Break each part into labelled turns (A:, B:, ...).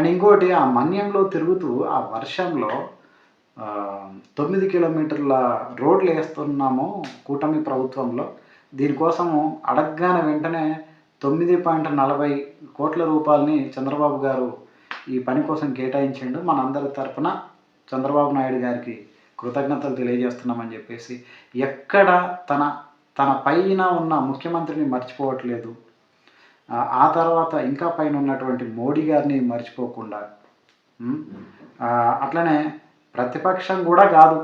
A: And ఇంకోటి ఆ మన్యంలో తిరుగుతూ ఆ వర్షంలో 9 కిలోమీటర్ల రోడ్లు వేస్తున్నాము కూటమి ప్రభుత్వంలో. దీనికోసము అడగగానే వెంటనే 9.40 కోట్ల రూపాయలని చంద్రబాబు గారు ఈ పని కోసం కేటాయించిండు. మనందరి తరపున చంద్రబాబు నాయుడు గారికి కృతజ్ఞతలు తెలియజేస్తున్నామని చెప్పేసి ఎక్కడ తన తన పైన ఉన్న ముఖ్యమంత్రిని మర్చిపోవట్లేదు. ఆ తర్వాత ఇంకా పైన ఉన్నటువంటి మోడీ గారిని మర్చిపోకుండా అట్లనే ప్రతిపక్షం కూడా కాదు,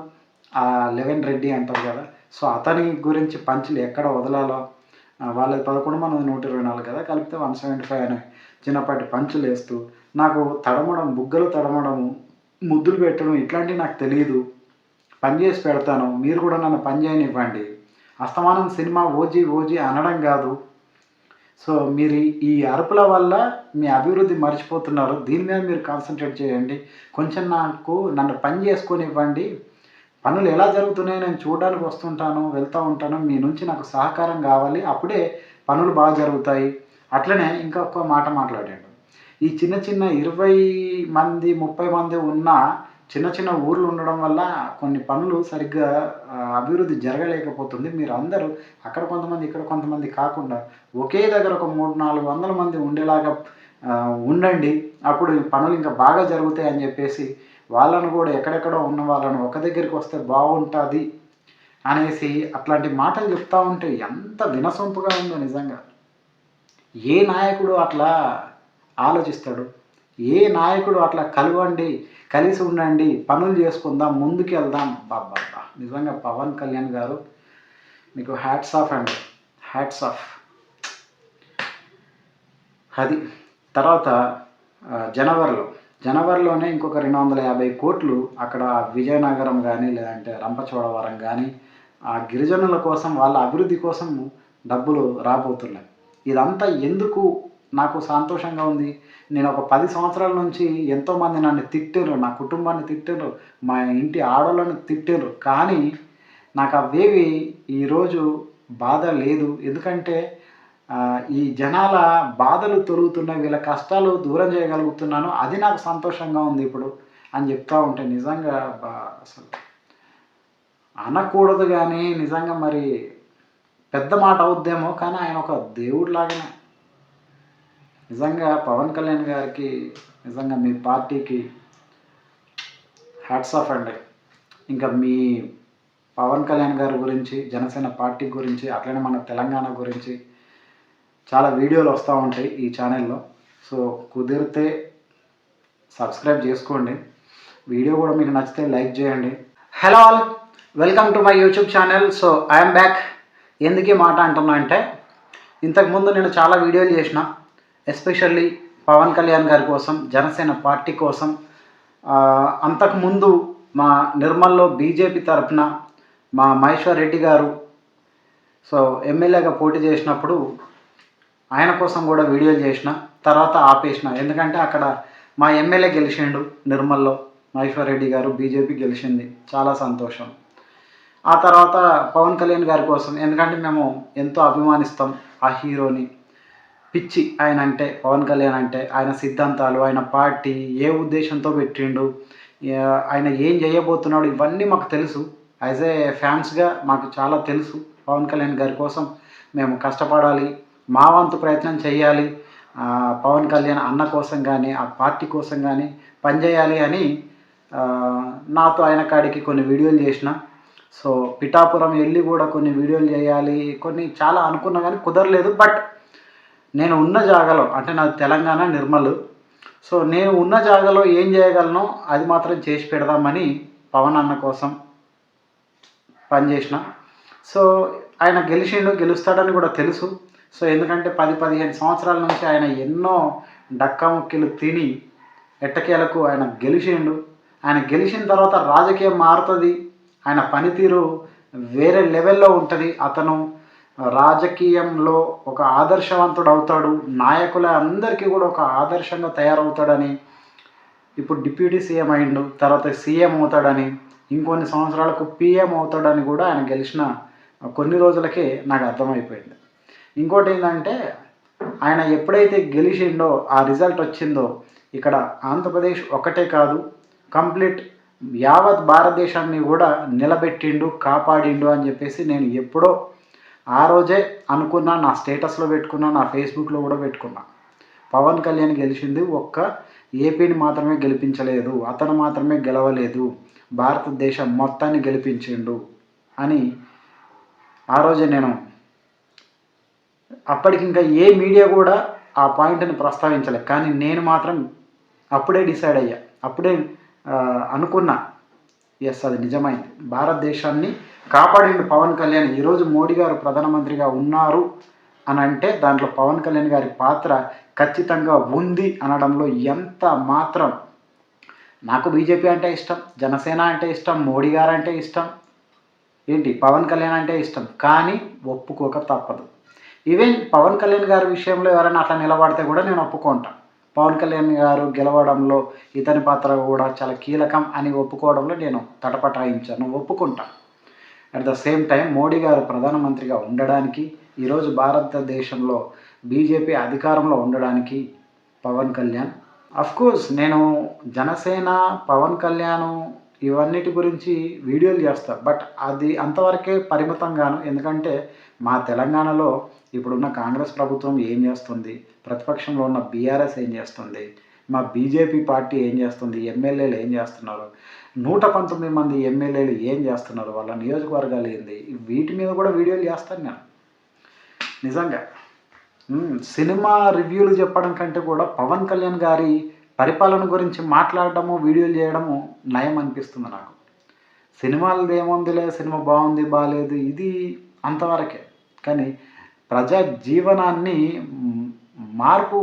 A: ఆ లెవెన్ రెడ్డి అంటారు కదా, సో అతని గురించి పంచులు ఎక్కడ వదలాలో, వాళ్ళది 11 మనది 124 కదా, కలిపితే 175 అని చిన్నపాటి పంచులు వేస్తూ నాకు తడమడం, బుగ్గలు తడమడము, ముద్దులు పెట్టడం ఇట్లాంటివి నాకు తెలియదు, పని చేసి పెడతాను, మీరు కూడా నన్ను పని చేయనివ్వండి, అస్తమానం సినిమా ఓజీ ఓజీ అనడం కాదు. సో మీరు ఈ అరుపుల వల్ల మీ అభివృద్ధి మర్చిపోతున్నారు. దీని మీద మీరు కాన్సన్ట్రేట్ చేయండి. కొంచెం నన్ను పని చేసుకొనివ్వండి. పనులు ఎలా జరుగుతున్నాయో నేను చూడడానికి వస్తుంటాను, వెళ్తూ ఉంటాను. మీ నుంచి నాకు సహకారం కావాలి, అప్పుడే పనులు బాగా జరుగుతాయి. అట్లనే ఇంకొక మాట మాట్లాడాడు. ఈ చిన్న చిన్న 20 మంది 30 మంది ఉన్న చిన్న చిన్న ఊర్లు ఉండడం వల్ల కొన్ని పనులు సరిగ్గా అభివృద్ధి జరగలేకపోతుంది. మీరు అందరూ అక్కడ కొంతమంది ఇక్కడ కొంతమంది కాకుండా ఒకే దగ్గర ఒక 300-400 మంది ఉండేలాగా ఉండండి, అప్పుడు పనులు ఇంకా బాగా జరుగుతాయి అని చెప్పేసి వాళ్ళను కూడా ఎక్కడెక్కడో ఉన్న వాళ్ళను ఒక దగ్గరికి వస్తే బాగుంటుంది అనేసి అట్లాంటి మాటలు చెప్తూ ఉంటే ఎంత వినసొంపుగా ఉందో నిజంగా. ఏ నాయకుడు అట్లా ఆలోచిస్తాడు? ఏ నాయకుడు అట్లా కలవండి, కలిసి ఉండండి, పనులు చేసుకుందాం, ముందుకు వెళ్దాం? బాబా, నిజంగా పవన్ కళ్యాణ్ గారు మీకు హ్యాట్స్ ఆఫ్ అండి, హ్యాట్స్ ఆఫ్. అది తర్వాత జనవరిలోనే ఇంకొక 250 కోట్లు అక్కడ విజయనగరం కానీ లేదంటే రంపచోడవరం కానీ ఆ గిరిజనుల కోసం, వాళ్ళ అభివృద్ధి కోసం డబ్బులు రాబోతున్నాయి. ఇదంతా ఎందుకు నాకు సంతోషంగా ఉంది. నేను ఒక 10 సంవత్సరాల నుంచి ఎంతోమంది నన్ను తిట్టిర్రు, నా కుటుంబాన్ని తిట్టిర్రు, మా ఇంటి ఆడవాళ్ళని తిట్టిర్రు, కానీ నాకు అవేవి ఈరోజు బాధ లేదు. ఎందుకంటే ఈ జనాల బాధలు తొలుగుతున్నాయి, వీళ్ళ కష్టాలు దూరం చేయగలుగుతున్నాను, అది నాకు సంతోషంగా ఉంది ఇప్పుడు అని చెప్తూ ఉంటే నిజంగా అసలు అనకూడదు. కానీ నిజంగా మరి పెద్ద మాట అవుద్దేమో, కానీ ఆయన ఒక దేవుడిలాగానే. నిజంగా పవన్ కళ్యాణ్ గారికి, నిజంగా మీ పార్టీకి హ్యాట్స్ ఆఫ్ అండి. ఇంకా మీ పవన్ కళ్యాణ్ గారి గురించి, జనసేన పార్టీ గురించి, అట్లనే మన తెలంగాణ గురించి చాలా వీడియోలు వస్తూ ఉంటాయి ఈ ఛానల్లో. సో కుదిరితే సబ్స్క్రైబ్ చేసుకోండి. వీడియో కూడా మీకు నచ్చితే లైక్ చేయండి. Hello all, welcome to my YouTube channel. So I'm back. ఎందుకు ఈ మాట అంటున్నా అంటే, ఇంతకుముందు నేను చాలా వీడియోలు చేసిన, ఎస్పెషల్లీ పవన్ కళ్యాణ్ గారి కోసం, జనసేన పార్టీ కోసం. అంతకుముందు మా నిర్మల్లో బీజేపీ తరఫున మా మహేశ్వర్ రెడ్డి గారు సో ఎమ్మెల్యేగా పోటీ చేసినప్పుడు ఆయన కోసం కూడా వీడియోలు చేసిన, తర్వాత ఆపేసిన. ఎందుకంటే అక్కడ మా ఎమ్మెల్యే గెలిచిండు నిర్మల్లో, మహేశ్వర్ రెడ్డి గారు, బీజేపీ గెలిచింది, చాలా సంతోషం. ఆ తర్వాత పవన్ కళ్యాణ్ గారి కోసం, ఎందుకంటే మేము ఎంతో అభిమానిస్తాం ఆ హీరోని, పిచ్చి ఆయన అంటే, పవన్ కళ్యాణ్ అంటే, ఆయన సిద్ధాంతాలు, ఆయన పార్టీ ఏ ఉద్దేశంతో పెట్టిండు, ఆయన ఏం చేయబోతున్నాడు, ఇవన్నీ మాకు తెలుసు. యాజ్ ఏ ఫ్యాన్స్గా మాకు చాలా తెలుసు. పవన్ కళ్యాణ్ గారి కోసం మేము కష్టపడాలి, మా వంతు ప్రయత్నం చేయాలి, పవన్ కళ్యాణ్ అన్న కోసం కానీ ఆ పార్టీ కోసం కానీ పనిచేయాలి అని నాతో ఆయన కాడికి కొన్ని వీడియోలు చేసిన. సో పిఠాపురం వెళ్ళి కూడా కొన్ని వీడియోలు చేయాలి, కొన్ని చాలా అనుకున్నా కానీ కుదరలేదు. బట్ నేను ఉన్న జాగాలో, అంటే నాది తెలంగాణ నిర్మల్, సో నేను ఉన్న జాగాలో ఏం చేయగలను అది మాత్రం చేసి పెడదామని పవన్ అన్న కోసం పనిచేసిన. సో ఆయన గెలుస్తాడని కూడా తెలుసు. సో ఎందుకంటే 10-15 సంవత్సరాల నుంచి ఆయన ఎన్నో డక్కాముక్కీలు తిని ఎట్టకేలకు ఆయన గెలిచిండు. ఆయన గెలిచిన తర్వాత రాజకీయం మారుతుంది, ఆయన పనితీరు వేరే లెవెల్లో ఉంటుంది. అతను రాజకీయంలో ఒక ఆదర్శవంతుడు అవుతాడు, నాయకుల అందరికీ కూడా ఒక ఆదర్శంగా తయారవుతాడని, ఇప్పుడు డిప్యూటీ సీఎం అయిండు, తర్వాత సీఎం అవుతాడని, ఇంకొన్ని సంవత్సరాలకు పీఎం అవుతాడని కూడా ఆయన గెలిచిన కొన్ని రోజులకే నాకు అర్థమైపోయింది. ఇంకోటి ఏంటంటే, ఆయన ఎప్పుడైతే గెలిచిండో, ఆ రిజల్ట్ వచ్చిందో, ఇక్కడ ఆంధ్రప్రదేశ్ ఒకటే కాదు, కంప్లీట్ యావత్ భారతదేశాన్ని కూడా నిలబెట్టిండు, కాపాడిండు అని చెప్పేసి నేను ఎప్పుడో ఆ రోజే అనుకున్నా. నా స్టేటస్లో పెట్టుకున్నా, నా ఫేస్బుక్లో కూడా పెట్టుకున్నా. పవన్ కళ్యాణ్ గెలిచింది ఒక్క ఏపీని మాత్రమే గెలిపించలేదు, అతను మాత్రమే గెలవలేదు, భారతదేశం మొత్తాన్ని గెలిపించిండు అని ఆ రోజే నేను. అప్పటికి ఇంకా ఏ మీడియా కూడా ఆ పాయింట్ని ప్రస్తావించలేదు, కానీ నేను మాత్రం అప్పుడే డిసైడ్ అయ్యా, అప్పుడే అనుకున్నా, ఎస్ అది నిజమైంది. భారతదేశాన్ని కాపాడిండు పవన్ కళ్యాణ్. ఈరోజు మోడీ గారు ప్రధానమంత్రిగా ఉన్నారు అని అంటే దాంట్లో పవన్ కళ్యాణ్ గారి పాత్ర ఖచ్చితంగా ఉంది అనడంలో ఎంత మాత్రం. నాకు బీజేపీ అంటే ఇష్టం, జనసేన అంటే ఇష్టం, మోడీ గారు అంటే ఇష్టం, ఏంటి పవన్ కళ్యాణ్ అంటే ఇష్టం, కానీ ఒప్పుకోక తప్పదు. ఈవెన్ పవన్ కళ్యాణ్ గారి విషయంలో ఎవరైనా అట్లా నిలబడితే కూడా నేను ఒప్పుకుంటాను. పవన్ కళ్యాణ్ గారు గెలవడంలో ఇతని పాత్ర కూడా చాలా కీలకం అని ఒప్పుకోవడంలో నేను తటపటాయించాను, ఒప్పుకుంటాను. At the same time Modi గారు ప్రధానమంత్రిగా ఉండడానికి, ఈరోజు భారతదేశంలో బీజేపీ అధికారంలో ఉండడానికి పవన్ కళ్యాణ్. అఫ్కోర్స్ నేను జనసేన, పవన్ కళ్యాణ్ ఇవన్నిటి గురించి వీడియోలు చేస్తాను, బట్ అది అంతవరకే పరిమితంగాను. ఎందుకంటే మా తెలంగాణలో ఇప్పుడున్న కాంగ్రెస్ ప్రభుత్వం ఏం చేస్తుంది, ప్రతిపక్షంలో ఉన్న బీఆర్ఎస్ ఏం చేస్తుంది, మా బీజేపీ పార్టీ ఏం చేస్తుంది, ఎమ్మెల్యేలు ఏం చేస్తున్నారు, 119 మంది ఎమ్మెల్యేలు ఏం చేస్తున్నారు, వాళ్ళ నియోజకవర్గాలు ఏంది, వీటి మీద కూడా వీడియోలు చేస్తాను నేను. నిజంగా సినిమా రివ్యూలు చెప్పడం కంటే కూడా పవన్ కళ్యాణ్ గారి పరిపాలన గురించి మాట్లాడడము, వీడియోలు చేయడము నయం అనిపిస్తుంది నాకు. సినిమాలది ఏముందిలే, సినిమా బాగుంది బాగాలేదు ఇది అంతవరకే, కానీ ప్రజా జీవనాన్ని మార్పు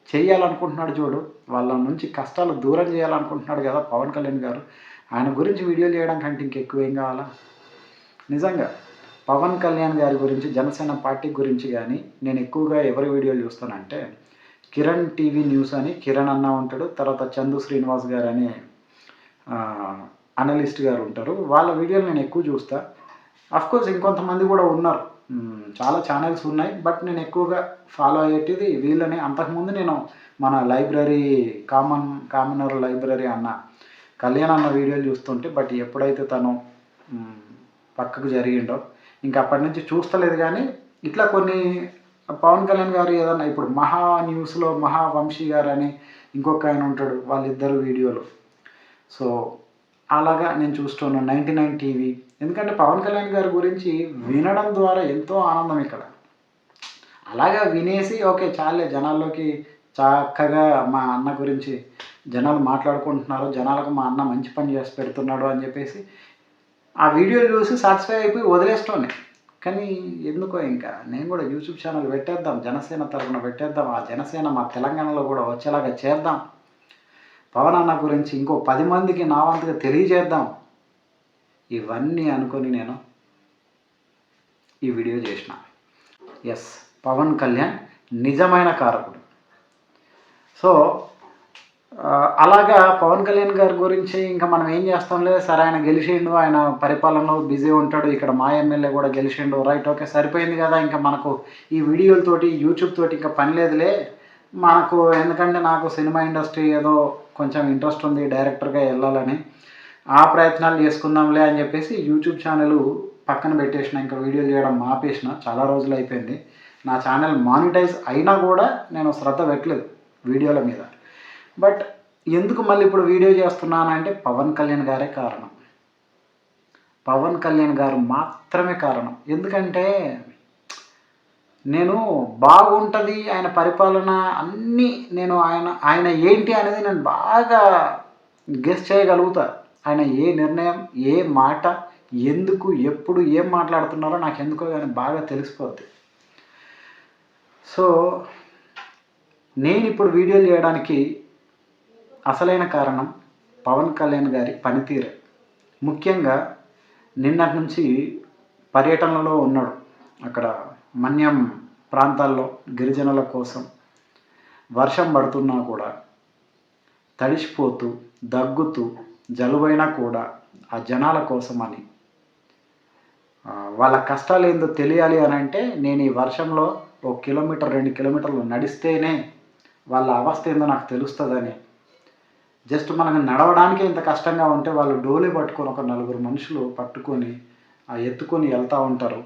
A: చేయాలనుకుంటున్నాడు చూడు, వాళ్ళ నుంచి కష్టాలు దూరం చేయాలనుకుంటున్నాడు కదా పవన్ కళ్యాణ్ గారు. ఆయన గురించి వీడియోలు చేయడం కంటే ఇంకెక్కువ ఏం కావాలా. నిజంగా పవన్ కళ్యాణ్ గారి గురించి, జనసేన పార్టీ గురించి కానీ నేను ఎక్కువగా ఎవరి వీడియోలు చూస్తానంటే కిరణ్ టీవీ న్యూస్ అని కిరణ్ అన్న ఉంటాడు, తర్వాత చందు శ్రీనివాస్ గారు అని అనలిస్ట్ గారు ఉంటారు. వాళ్ళ వీడియోలు నేను ఎక్కువ చూస్తా. అఫ్కోర్స్ ఇంకొంతమంది కూడా ఉన్నారు, చాలా ఛానల్స్ ఉన్నాయి, బట్ నేను ఎక్కువగా ఫాలో అయ్యేటిది వీళ్ళని. అంతకుముందు నేను మన లైబ్రరీ కామనర్ లైబ్రరీ అన్న కళ్యాణ్ అన్న వీడియోలు చూస్తుంటే, బట్ ఎప్పుడైతే తను పక్కకు జరిగిండో ఇంకా అప్పటి నుంచి చూస్తలేదు. కానీ ఇట్లా కొన్ని పవన్ కళ్యాణ్ గారు ఏదన్నా ఇప్పుడు మహా న్యూస్లో మహావంశీ గారు అని ఇంకొక ఆయన ఉంటాడు, వాళ్ళిద్దరు వీడియోలు. సో అలాగా నేను చూస్తున్నాను 99 టీవీ. ఎందుకంటే పవన్ కళ్యాణ్ గారి గురించి వినడం ద్వారా ఎంతో ఆనందం ఇక్కడ. అలాగా వినేసి ఓకే చాలే, జనాల్లోకి చక్కగా మా అన్న గురించి జనాలు మాట్లాడుకుంటున్నారు, జనాలకు మా అన్న మంచి పని చేసి పెడుతున్నాడు అని చెప్పేసి ఆ వీడియోలు చూసి సాటిస్ఫై అయిపోయి వదిలేస్తోంది. కానీ ఎందుకో ఇంకా నేను కూడా యూట్యూబ్ ఛానల్ పెట్టేద్దాం, జనసేన తరఫున పెట్టేద్దాం, ఆ జనసేన మా తెలంగాణలో కూడా వచ్చేలాగా చేద్దాం, పవన్ అన్న గురించి ఇంకో 10 మందికి నా వంతుగా తెలియజేద్దాం, ఇవన్నీ అనుకొని నేను ఈ వీడియో చేసిన. ఎస్, పవన్ కళ్యాణ్ నిజమైన కారకుడు. సో అలాగా పవన్ కళ్యాణ్ గారి గురించి ఇంకా మనం ఏం చేస్తాంలే, సరే ఆయన గెలిచిండు, ఆయన పరిపాలనలో బిజీ ఉంటాడు, ఇక్కడ మా ఎమ్మెల్యే కూడా గెలిచిండు, రైట్ ఓకే సరిపోయింది కదా, ఇంకా మనకు ఈ వీడియోలతోటి యూట్యూబ్ తోటి ఇంకా పని లేదులే మనకు. ఎందుకంటే నాకు సినిమా ఇండస్ట్రీ ఏదో కొంచెం ఇంట్రెస్ట్ ఉంది, డైరెక్టర్గా వెళ్ళాలని, ఆ ప్రయత్నాలు చేసుకుందాంలే అని చెప్పేసి యూట్యూబ్ ఛానల్ పక్కన పెట్టేసిన, ఇంకా వీడియోలు చేయడం మాపేసిన. చాలా రోజులు అయిపోయింది. నా ఛానల్ మానిటైజ్ అయినా కూడా నేను శ్రద్ధ పెట్టలేదు వీడియోల మీద. బట్ ఎందుకు మళ్ళీ ఇప్పుడు వీడియో చేస్తున్నానంటే పవన్ కళ్యాణ్ గారే కారణం, పవన్ కళ్యాణ్ గారు మాత్రమే కారణం. ఎందుకంటే నేను బాగుంటుంది ఆయన పరిపాలన అన్నీ నేను ఆయన ఏంటి అనేది నేను బాగా గెస్ చేయగలుగుతా. ఆయన ఏ నిర్ణయం, ఏ మాట, ఎందుకు, ఎప్పుడు ఏం మాట్లాడుతున్నారో నాకు ఎందుకో కానీ బాగా తెలిసిపోద్ది. సో నేను ఇప్పుడు వీడియోలు చేయడానికి అసలైన కారణం పవన్ కళ్యాణ్ గారి పనితీరే. ముఖ్యంగా నిన్నటి నుంచి పర్యటనలో ఉన్నాడు, అక్కడ మన్యం ప్రాంతాల్లో గిరిజనుల కోసం వర్షం పడుతున్నా కూడా తడిసిపోతూ దగ్గుతూ జలుబైనా కూడా ఆ జనాల కోసమని వాళ్ళ కష్టాలు ఏందో తెలియాలి అని అంటే నేను ఈ వర్షంలో 1 కిలోమీటర్ 2 కిలోమీటర్లు నడిస్తేనే వాళ్ళ అవస్థ ఏందో నాకు తెలుస్తుందని. జస్ట్ మనకు నడవడానికే ఇంత కష్టంగా ఉంటే వాళ్ళు డోలీ పట్టుకొని ఒక నలుగురు మనుషులు పట్టుకొని ఎత్తుకొని వెళ్తూ ఉంటారు.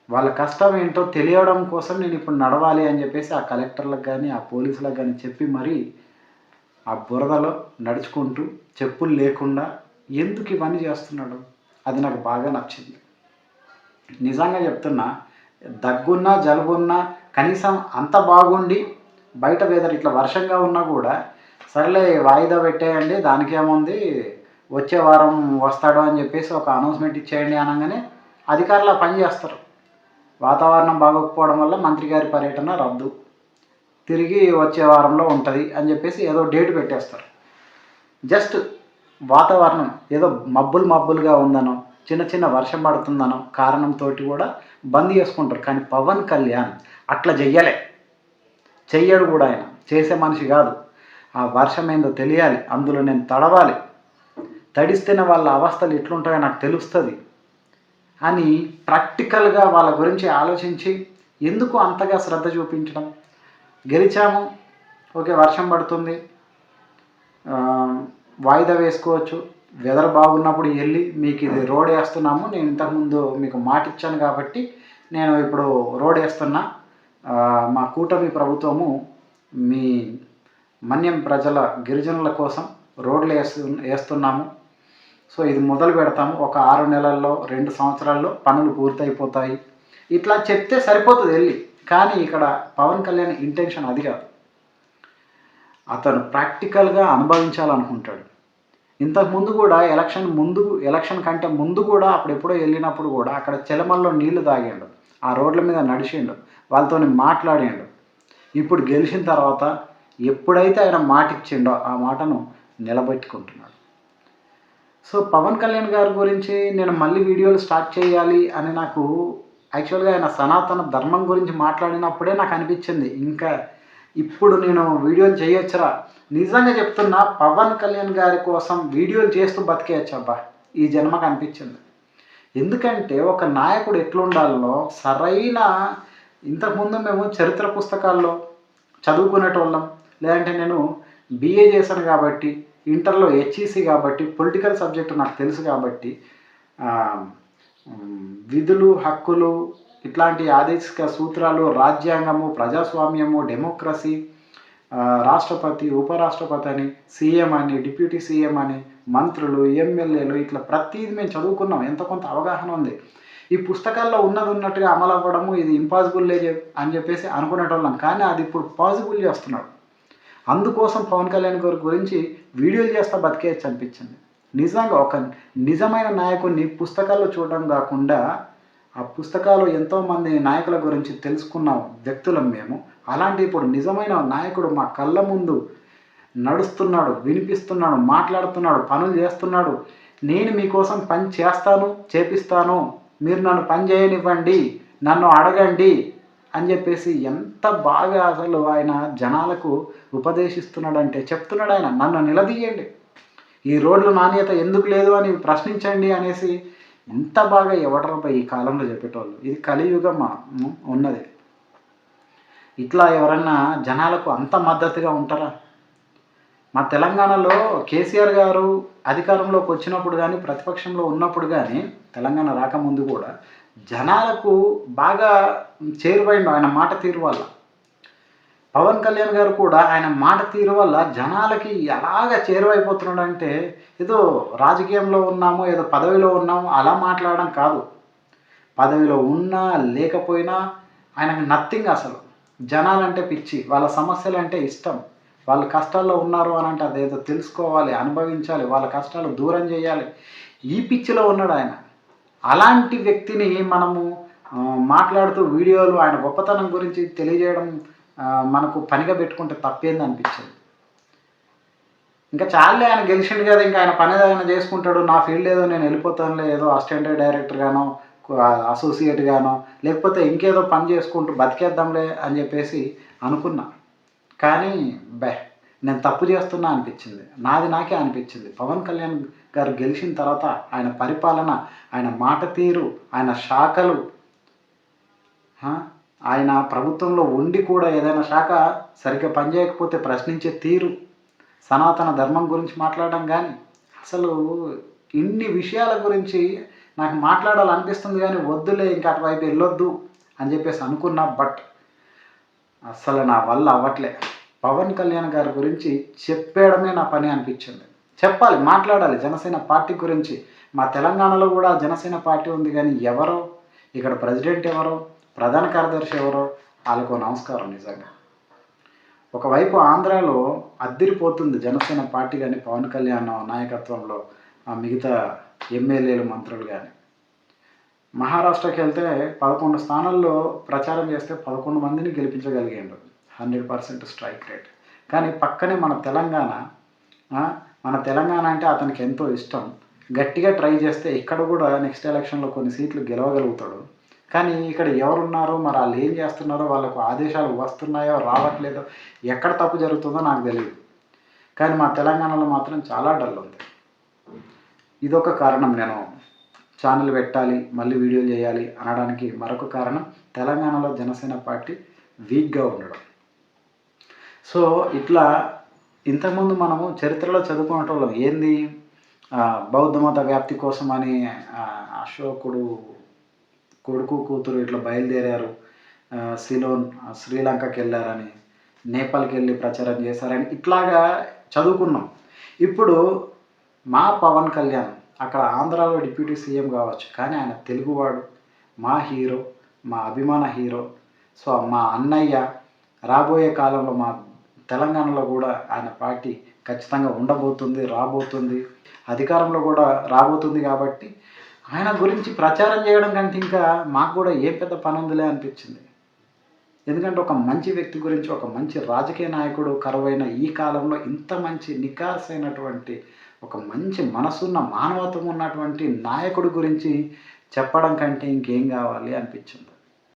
A: వాళ్ళ కష్టం ఏంటో తెలియడం కోసం నేను ఇప్పుడు నడవాలి అని చెప్పేసి ఆ కలెక్టర్లకు కానీ ఆ పోలీసులకు కానీ చెప్పి మరీ ఆ బురదలో నడుచుకుంటూ చెప్పులు లేకుండా ఎందుకు ఇవన్నీ చేస్తున్నాడు, అది నాకు బాగా నచ్చింది. నిజంగా చెప్తున్నా, దగ్గున్నా జలుబున్నా కనీసం అంత బాగుండి బయట వెదర్ ఇట్లా వర్షంగా ఉన్నా కూడా సరేలే వాయిదా పెట్టేయండి, దానికేముంది, వచ్చే వారం వస్తాడు అని చెప్పేసి ఒక అనౌన్స్మెంట్ ఇచ్చేయండి అనగానే అధికారులు పని చేస్తారు. వాతావరణం బాగోకపోవడం వల్ల మంత్రి గారి పర్యటన రద్దు, తిరిగి వచ్చే వారంలో ఉంటుంది అని చెప్పేసి ఏదో డేట్ పెట్టేస్తారు. జస్ట్ వాతావరణం ఏదో మబ్బులుగా ఉందనో చిన్న చిన్న వర్షం పడుతుందనో కారణంతో కూడా బంద్ చేసుకుంటారు. కానీ పవన్ కళ్యాణ్ అట్లా చెయ్యడు కూడా. ఆయన చేసే మనిషి కాదు. ఆ వర్షం ఏందో తెలియాలి, అందులో నేను తడవాలి, తడిస్తేనే వాళ్ళ అవస్థలు ఎట్లుంటాయో నాకు తెలుస్తుంది అని ప్రాక్టికల్గా వాళ్ళ గురించి ఆలోచించి ఎందుకు అంతగా శ్రద్ధ చూపించడం. గెలిచాము, ఓకే, వర్షం పడుతుంది, వాయిదా వేసుకోవచ్చు, వెదర్ బాగున్నప్పుడు వెళ్ళి మీకు ఇది రోడ్ వేస్తున్నాము, నేను ఇంతకుముందు మీకు మాట ఇచ్చాను కాబట్టి నేను ఇప్పుడు రోడ్ వేస్తున్నా, మా కూటమి ప్రభుత్వము మీ మన్యం ప్రజల గిరిజనుల కోసం రోడ్లు వేస్తున్నాము, సో ఇది మొదలు పెడతాము, ఒక 6 నెలల్లో 2 సంవత్సరాల్లో పనులు పూర్తయిపోతాయి, ఇట్లా చెప్తే సరిపోతుంది వెళ్ళి. కానీ ఇక్కడ పవన్ కళ్యాణ్ ఇంటెన్షన్ అది కాదు. అతను ప్రాక్టికల్గా అనుభవించాలనుకుంటాడు. ఇంతకుముందు కూడా ఎలక్షన్ కంటే ముందు కూడా అప్పుడెప్పుడో వెళ్ళినప్పుడు కూడా అక్కడ చెలమల్లో నీళ్లు తాగాడు, ఆ రోడ్ల మీద నడిచిండు, వాళ్ళతో మాట్లాడాడు. ఇప్పుడు గెలిచిన తర్వాత ఎప్పుడైతే ఆయన మాట ఇచ్చిండో ఆ మాటను నిలబెట్టుకుంటున్నాడు. సో పవన్ కళ్యాణ్ గారి గురించి నేను మళ్ళీ వీడియోలు స్టార్ట్ చేయాలి అని నాకు యాక్చువల్గా ఆయన సనాతన ధర్మం గురించి మాట్లాడినప్పుడే నాకు అనిపించింది, ఇంకా ఇప్పుడు నేను వీడియోలు చేయొచ్చురా. నిజంగా చెప్తున్నా, పవన్ కళ్యాణ్ గారి కోసం వీడియోలు చేస్తూ బతికేయచ్చు అబ్బా ఈ జన్మకు అనిపించింది. ఎందుకంటే ఒక నాయకుడు ఎట్లుండాలో సరైన, ఇంతకుముందు మేము చరిత్ర పుస్తకాల్లో చదువుకునేటోళ్ళం, లేదంటే నేను బీఏ చేశాను కాబట్టి, ఇంటర్లో హెచ్ఈసి కాబట్టి పొలిటికల్ సబ్జెక్టు నాకు తెలుసు కాబట్టి విధులు హక్కులు ఇట్లాంటి ఆదేశిక సూత్రాలు, రాజ్యాంగము, ప్రజాస్వామ్యము, డెమోక్రసీ, రాష్ట్రపతి, ఉపరాష్ట్రపతి అని, సీఎం అని, డిప్యూటీ సీఎం అని, మంత్రులు, ఎమ్మెల్యేలు, ఇట్లా ప్రతిదీ మేము చదువుకున్నాం, ఎంత కొంత అవగాహన ఉంది. ఈ పుస్తకాల్లో ఉన్నట్టుగా అమలు అవ్వడము ఇది ఇంపాసిబుల్లే అని చెప్పేసి అనుకునేటోళ్ళం. కానీ అది ఇప్పుడు పాసిబుల్ చేస్తున్నాడు. అందుకోసం పవన్ కళ్యాణ్ గారి గురించి వీడియోలు చేస్తా బతికేయచ్చు అనిపించింది. నిజంగా ఒక నిజమైన నాయకుడిని పుస్తకాల్లో చూడడం కాకుండా ఆ పుస్తకాలు ఎంతోమంది నాయకుల గురించి తెలుసుకున్న వ్యక్తులం మేము. అలాంటి ఇప్పుడు నిజమైన నాయకుడు మా కళ్ళ ముందు నడుస్తున్నాడు, వినిపిస్తున్నాడు, మాట్లాడుతున్నాడు, పనులు చేస్తున్నాడు. నేను మీకోసం పని చేస్తాను, చేపిస్తాను, మీరు నన్ను పని చేయనివ్వండి, నన్ను అడగండి అని చెప్పేసి ఎంత బాగా అసలు ఆయన జనాలకు ఉపదేశిస్తున్నాడంటే, చెప్తున్నాడు ఆయన, నన్ను నిలదీయండి, ఈ రోడ్ల నాణ్యత ఎందుకు లేదు అని ప్రశ్నించండి అనేసి ఎంత బాగా ఎవడరబ్బా ఈ కాలంలో చెప్పేటోళ్ళు. ఇది కలియుగం ఉన్నది. ఇట్లా ఎవరన్నా జనాలకు అంత మద్దతుగా ఉంటారా? మా తెలంగాణలో కేసీఆర్ గారు అధికారంలోకి వచ్చినప్పుడు కానీ, ప్రతిపక్షంలో ఉన్నప్పుడు కానీ, తెలంగాణ రాకముందు కూడా జనాలకు బాగా చేరువైండు ఆయన మాట తీరు వల్ల. పవన్ కళ్యాణ్ గారు కూడా ఆయన మాట తీరు వల్ల జనాలకి ఎలాగ చేరువైపోతున్నాడంటే, ఏదో రాజకీయంలో ఉన్నాము, ఏదో పదవిలో ఉన్నాము అలా మాట్లాడడం కాదు. పదవిలో ఉన్నా లేకపోయినా ఆయనకు నథింగ్ అసలు. జనాలంటే పిచ్చి, వాళ్ళ సమస్యలు అంటే ఇష్టం, వాళ్ళు కష్టాల్లో ఉన్నారు అని అంటే అదేదో తెలుసుకోవాలి, అనుభవించాలి, వాళ్ళ కష్టాలు దూరం చేయాలి, ఈ పిచ్చిలో ఉన్నాడు ఆయన. అలాంటి వ్యక్తిని మనము మాట్లాడుతూ వీడియోలు ఆయన గొప్పతనం గురించి తెలియజేయడం మనకు పనిగా పెట్టుకుంటే తప్పేంది అనిపించింది. ఇంకా చాలే, ఆయన గెలిచిండు కదా, ఇంకా ఆయన పని ఆయన చేసుకుంటాడు, నా ఫీల్డ్ ఏదో నేను వెళ్ళిపోతానులే, ఏదో అసిస్టెంట్ డైరెక్టర్ గానో అసోసియేట్ గానో లేకపోతే ఇంకేదో పని చేసుకుంటూ బతికేద్దాంలే అని చెప్పేసి అనుకున్నా. కానీ నేను తప్పు చేస్తున్నా అనిపించింది, నాకే అనిపించింది. పవన్ కళ్యాణ్ గారు గెలిచిన తర్వాత ఆయన పరిపాలన, ఆయన మాట తీరు, ఆయన శాఖలు, ఆయన ప్రభుత్వంలో ఉండి కూడా ఏదైనా శాఖ సరిగ్గా పనిచేయకపోతే ప్రశ్నించే తీరు, సనాతన ధర్మం గురించి మాట్లాడడం కానీ, అసలు ఇన్ని విషయాల గురించి నాకు మాట్లాడాలనిపిస్తుంది కానీ వద్దులే ఇంకా అటువైపు వెళ్ళొద్దు అని చెప్పేసి అనుకున్నా. బట్ అస్సలు నా వల్ల అవ్వట్లే. పవన్ కళ్యాణ్ గారి గురించి చెప్పేయడమే నా పని అనిపించింది. చెప్పాలి, మాట్లాడాలి జనసేన పార్టీ గురించి. మా తెలంగాణలో కూడా జనసేన పార్టీ ఉంది కానీ ఎవరో, ఇక్కడ ప్రెసిడెంట్ ఎవరో, ప్రధాన కార్యదర్శి ఎవరో, వాళ్ళకు నమస్కారం నిజంగా. ఒకవైపు ఆంధ్రాలో అద్దిరిపోతుంది జనసేన పార్టీ కానీ పవన్ కళ్యాణ్ నాయకత్వంలో మిగతా ఎమ్మెల్యేలు మంత్రులు కానీ. మహారాష్ట్రకి వెళ్తే 11 స్థానాల్లో ప్రచారం చేస్తే 11 మందిని గెలిపించగలిగాడు, 100% స్ట్రైక్ రేట్. కానీ పక్కనే మన తెలంగాణ అంటే అతనికి ఎంతో ఇష్టం. గట్టిగా ట్రై చేస్తే ఇక్కడ కూడా నెక్స్ట్ ఎలక్షన్లో కొన్ని సీట్లు గెలవగలుగుతాడు. కానీ ఇక్కడ ఎవరున్నారో, మరి వాళ్ళు ఏం చేస్తున్నారో, వాళ్ళకు ఆదేశాలు వస్తున్నాయో రావట్లేదో, ఎక్కడ తప్పు జరుగుతుందో నాకు తెలియదు. కానీ మా తెలంగాణలో మాత్రం చాలా డల్ ఉంది. ఇదొక కారణం నేను ఛానల్ పెట్టాలి, మళ్ళీ వీడియోలు చేయాలి అనడానికి మరొక కారణం తెలంగాణలో జనసేన పార్టీ వీక్గా ఉండడం. సో ఇట్లా ఇంతకుముందు మనము చరిత్రలో చదువుకునేటోళ్ళం ఏంది, బౌద్ధ మత వ్యాప్తి కోసం అని అశోకుడు కొడుకు కూతురు ఇట్లా బయలుదేరారు, సిలోన్ శ్రీలంకకి వెళ్ళారని, నేపాల్కి వెళ్ళి ప్రచారం చేశారని ఇట్లాగా చదువుకున్నాం. ఇప్పుడు మా పవన్ కళ్యాణ్ అక్కడ ఆంధ్రాలో డిప్యూటీ సీఎం కావచ్చు, కానీ ఆయన తెలుగువాడు, మా హీరో, మా అభిమాన హీరో. సో మా అన్నయ్య రాబోయే కాలంలో మా తెలంగాణలో కూడా ఆయన పార్టీ ఖచ్చితంగా ఉండబోతుంది, రాబోతుంది, అధికారంలో కూడా రాబోతుంది. కాబట్టి ఆయన గురించి ప్రచారం చేయడం కంటే ఇంకా మాకు కూడా ఏ పెద్ద పని ఉందిలే అనిపించింది. ఎందుకంటే ఒక మంచి వ్యక్తి గురించి, ఒక మంచి రాజకీయ నాయకుడు కరువైన ఈ కాలంలో ఇంత మంచి నికార్సైనటువంటి ఒక మంచి మనసున్న మానవత్వం ఉన్నటువంటి నాయకుడి గురించి చెప్పడం కంటే ఇంకేం కావాలి అనిపించింది.